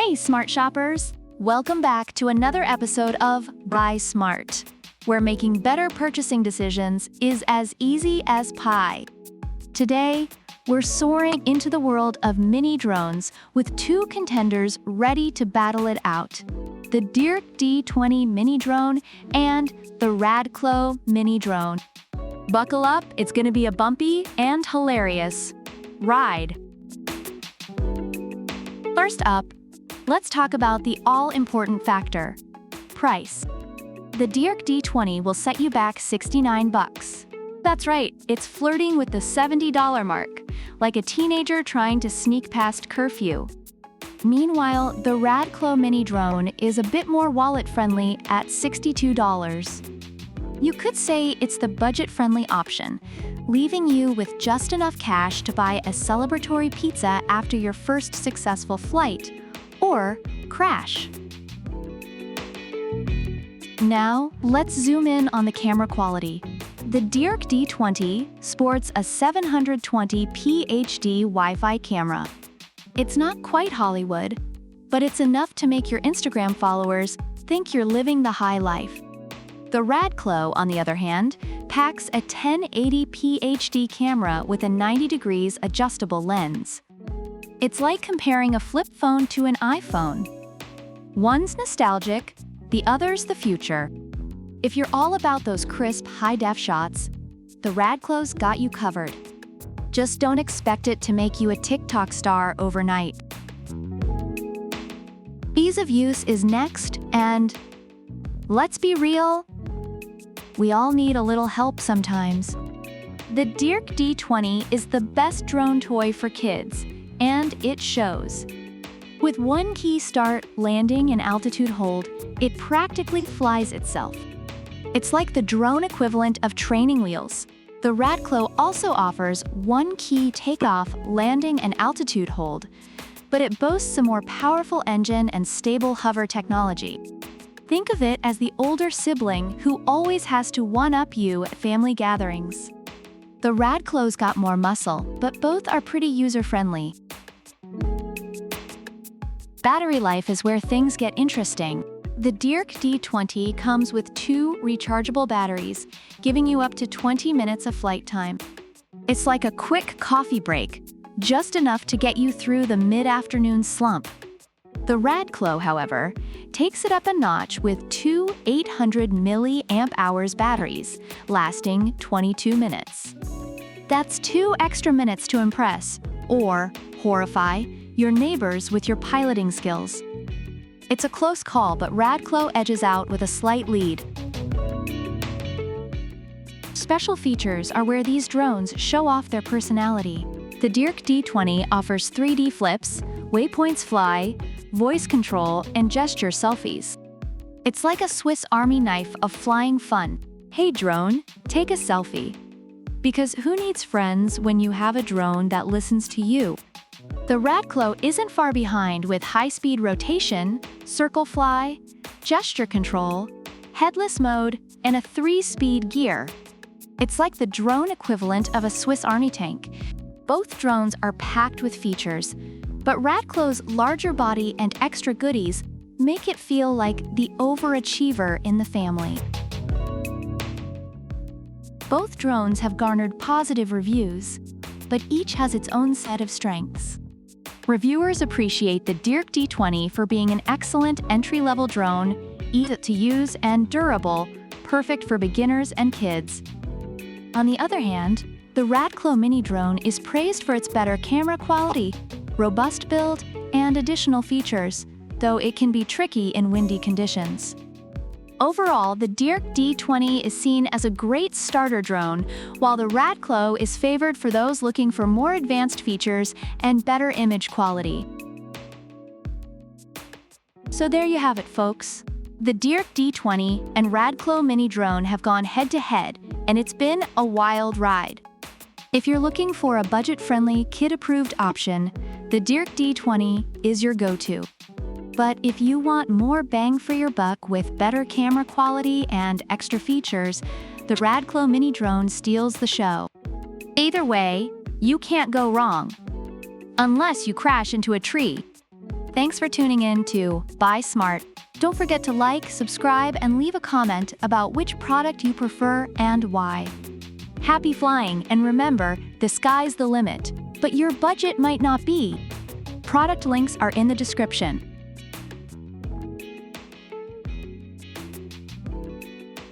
Hey, smart shoppers! Welcome back to another episode of Buy Smart, where making better purchasing decisions is as easy as pie. Today, we're soaring into the world of mini drones with two contenders ready to battle it out: the DEERC D20 mini drone and the RADCLO mini drone. Buckle up, it's gonna be a bumpy and hilarious ride. First up, let's talk about the all-important factor: price. The DEERC D20 will set you back $69. That's right, it's flirting with the $70 mark, like a teenager trying to sneak past curfew. Meanwhile, the RADCLO mini drone is a bit more wallet-friendly at $62. You could say it's the budget-friendly option, leaving you with just enough cash to buy a celebratory pizza after your first successful flight, or crash. Now, let's zoom in on the camera quality. The DEERC D20 sports a 720p HD Wi-Fi camera. It's not quite Hollywood, but it's enough to make your Instagram followers think you're living the high life. The RADCLO, on the other hand, packs a 1080p HD camera with a 90 degrees adjustable lens. It's like comparing a flip phone to an iPhone. One's nostalgic, the other's the future. If you're all about those crisp, high-def shots, the RADCLO's got you covered. Just don't expect it to make you a TikTok star overnight. Ease of use is next, and let's be real, we all need a little help sometimes. The DEERC D20 is the best drone toy for kids, and it shows. With one key start, landing, and altitude hold, it practically flies itself. It's like the drone equivalent of training wheels. The RADCLO also offers one key takeoff, landing, and altitude hold, but it boasts a more powerful engine and stable hover technology. Think of it as the older sibling who always has to one-up you at family gatherings. The RADCLO's got more muscle, but both are pretty user-friendly. Battery life is where things get interesting. The DEERC D20 comes with two rechargeable batteries, giving you up to 20 minutes of flight time. It's like a quick coffee break, just enough to get you through the mid-afternoon slump. The RADCLO, however, takes it up a notch with two 800 mAh batteries, lasting 22 minutes. That's 2 extra minutes to impress, or horrify, your neighbors with your piloting skills. It's a close call, but RADCLO edges out with a slight lead. Special features are where these drones show off their personality. The DEERC D20 offers 3D flips, waypoints fly, voice control, and gesture selfies. It's like a Swiss Army knife of flying fun. Hey drone, take a selfie. Because who needs friends when you have a drone that listens to you? The RADCLO isn't far behind with high-speed rotation, circle fly, gesture control, headless mode, and a 3-speed gear. It's like the drone equivalent of a Swiss Army tank. Both drones are packed with features, but RADCLO's larger body and extra goodies make it feel like the overachiever in the family. Both drones have garnered positive reviews, but each has its own set of strengths. Reviewers appreciate the DEERC D20 for being an excellent entry-level drone, easy to use and durable, perfect for beginners and kids. On the other hand, the RADCLO mini drone is praised for its better camera quality, robust build, and additional features, though it can be tricky in windy conditions. Overall, the DEERC D20 is seen as a great starter drone, while the RADCLO is favored for those looking for more advanced features and better image quality. So there you have it, folks. The DEERC D20 and RADCLO mini drone have gone head-to-head, and it's been a wild ride. If you're looking for a budget-friendly, kid-approved option, the DEERC D20 is your go-to. But if you want more bang for your buck with better camera quality and extra features, the RADCLO mini drone steals the show. Either way, you can't go wrong. Unless you crash into a tree. Thanks for tuning in to Buy Smart. Don't forget to like, subscribe, and leave a comment about which product you prefer and why. Happy flying, and remember, the sky's the limit, but your budget might not be. Product links are in the description.